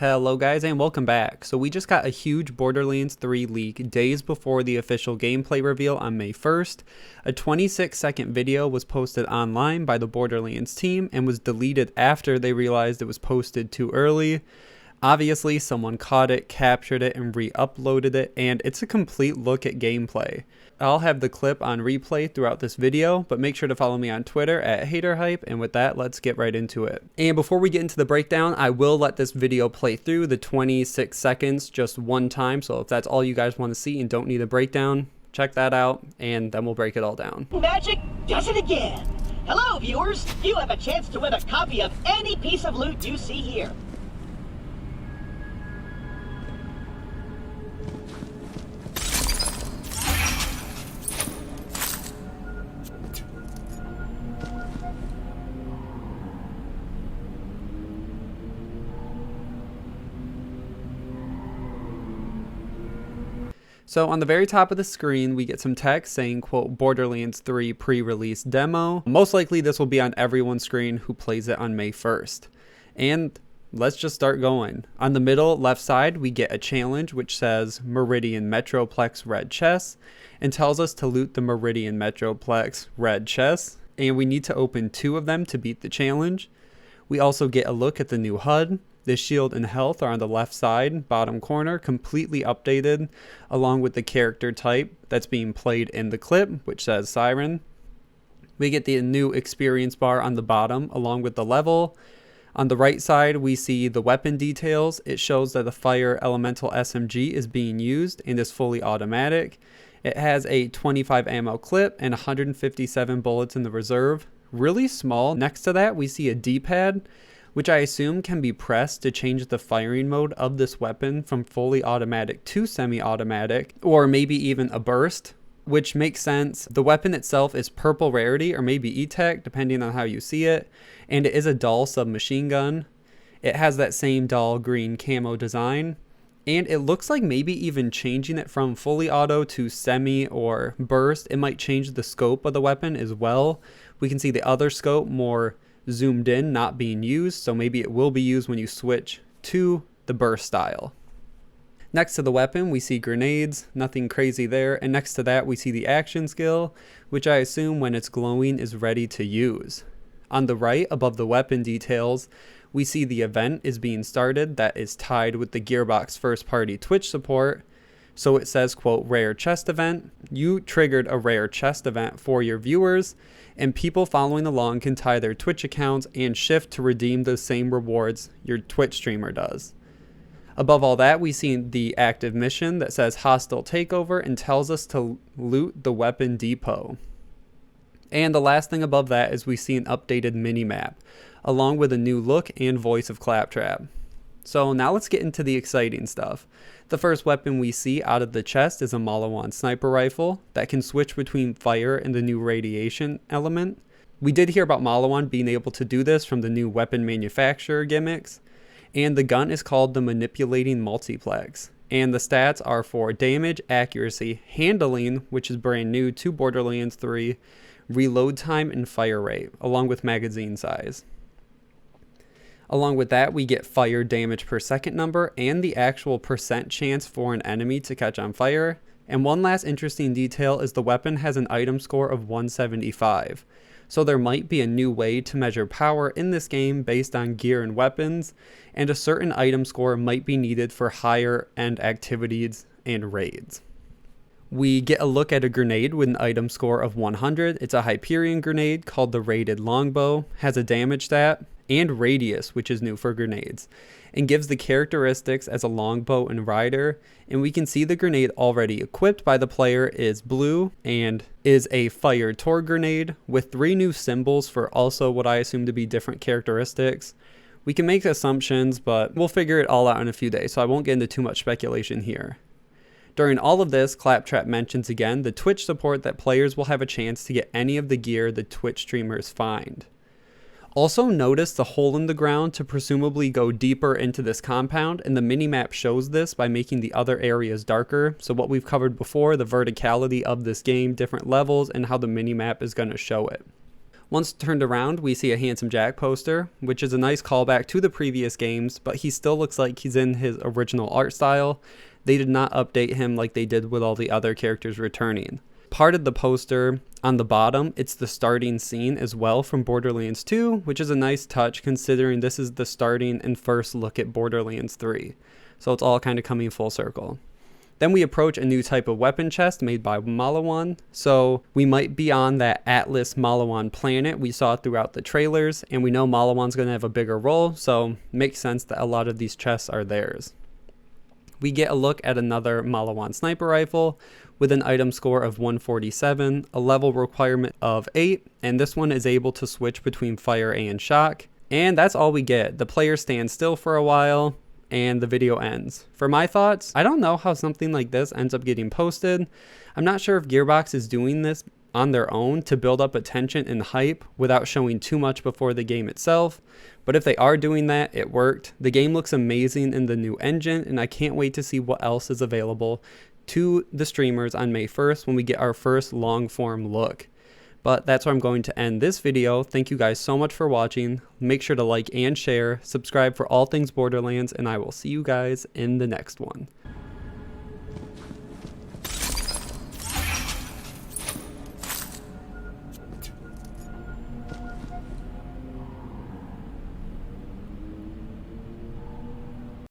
Hello guys and welcome back. So we just got a huge Borderlands 3 leak days before the official gameplay reveal on May 1st. A 26-second video was posted online by the Borderlands team and was deleted after they realized it was posted too early. Obviously someone caught it, captured it, and re-uploaded it, and it's a complete look at gameplay. I'll have the clip on replay throughout this video, but make sure to follow me on Twitter at HayderHype, and with that, let's get right into it. And before we get into the breakdown, I will let this video play through the 26 seconds just one time, so if that's all you guys want to see and don't need a breakdown, check that out, and then we'll break it all down. Magic does it again! Hello, viewers! You have a chance to win a copy of any piece of loot you see here. So on the very top of the screen, we get some text saying, quote, Borderlands 3 pre-release demo. Most likely this will be on everyone's screen who plays it on May 1st. And let's just start going. On the middle left side, we get a challenge which says Meridian Metroplex Red Chest and tells us to loot the Meridian Metroplex Red Chest. And we need to open 2 of them to beat the challenge. We also get a look at the new HUD. The shield and health are on the left side, bottom corner, completely updated, along with the character type that's being played in the clip, which says Siren. We get the new experience bar on the bottom, along with the level. On the right side, we see the weapon details. It shows that the Fire Elemental SMG is being used and is fully automatic. It has a 25 ammo clip and 157 bullets in the reserve. Really small. Next to that, we see a D-pad, which I assume can be pressed to change the firing mode of this weapon from fully automatic to semi-automatic, or maybe even a burst, which makes sense. The weapon itself is purple rarity or maybe E-Tech, depending on how you see it, and it is a dull submachine gun. It has that same dull green camo design, and it looks like maybe even changing it from fully auto to semi or burst, it might change the scope of the weapon as well. We can see the other scope more zoomed in, not being used, so maybe it will be used when you switch to the burst style. Next to the weapon, we see grenades, nothing crazy there, and next to that we see the action skill, which I assume when it's glowing is ready to use. On the right, above the weapon details, we see the event is being started that is tied with the Gearbox first-party Twitch support. So it says, quote, rare chest event. You triggered a rare chest event for your viewers, and people following along can tie their Twitch accounts and shift to redeem those same rewards your Twitch streamer does. Above all that, we see the active mission that says hostile takeover and tells us to loot the weapon depot. And the last thing above that is we see an updated minimap, along with a new look and voice of Claptrap. So now let's get into the exciting stuff. The first weapon we see out of the chest is a Malawan sniper rifle that can switch between fire and the new radiation element. We did hear about Malawan being able to do this from the new weapon manufacturer gimmicks, and the gun is called the Manipulating Multiplex. And the stats are for damage, accuracy, handling, which is brand new to Borderlands 3, reload time, and fire rate, along with magazine size. Along with that, we get fire damage per second number and the actual percent chance for an enemy to catch on fire. And one last interesting detail is the weapon has an item score of 175. So there might be a new way to measure power in this game based on gear and weapons, and a certain item score might be needed for higher end activities and raids. We get a look at a grenade with an item score of 100. It's a Hyperion grenade called the Rated Longbow, has a damage stat and radius, which is new for grenades, and gives the characteristics as a longbow and rider. And we can see the grenade already equipped by the player is blue and is a fire Tor grenade with 3 new symbols for also what I assume to be different characteristics. We can make assumptions, but we'll figure it all out in a few days, so I won't get into too much speculation here. During all of this, Claptrap mentions again the Twitch support that players will have a chance to get any of the gear the Twitch streamers find. Also notice the hole in the ground to presumably go deeper into this compound, and the minimap shows this by making the other areas darker. So what we've covered before, the verticality of this game, different levels, and how the minimap is going to show it. Once turned around, we see a Handsome Jack poster, which is a nice callback to the previous games, but he still looks like he's in his original art style. They did not update him like they did with all the other characters returning. Part of the poster on the bottom, it's the starting scene as well from Borderlands 2, which is a nice touch considering this is the starting and first look at Borderlands 3. So it's all kind of coming full circle. Then we approach a new type of weapon chest made by Malawan. So we might be on that Atlas Malawan planet we saw throughout the trailers, and we know Malawan's going to have a bigger role, so makes sense that a lot of these chests are theirs. We get a look at another Malawan sniper rifle with an item score of 147, a level requirement of 8, and this one is able to switch between fire and shock. And that's all we get. The player stands still for a while, and the video ends. For my thoughts, I don't know how something like this ends up getting posted. I'm not sure if Gearbox is doing this on their own to build up attention and hype without showing too much before the game itself, but if they are doing that, it worked. The game looks amazing in the new engine, and I can't wait to see what else is available to the streamers on May 1st when we get our first long form look. But that's where I'm going to end this video. Thank you guys so much for watching. Make sure to like and share, subscribe for all things Borderlands, and I will see you guys in the next one.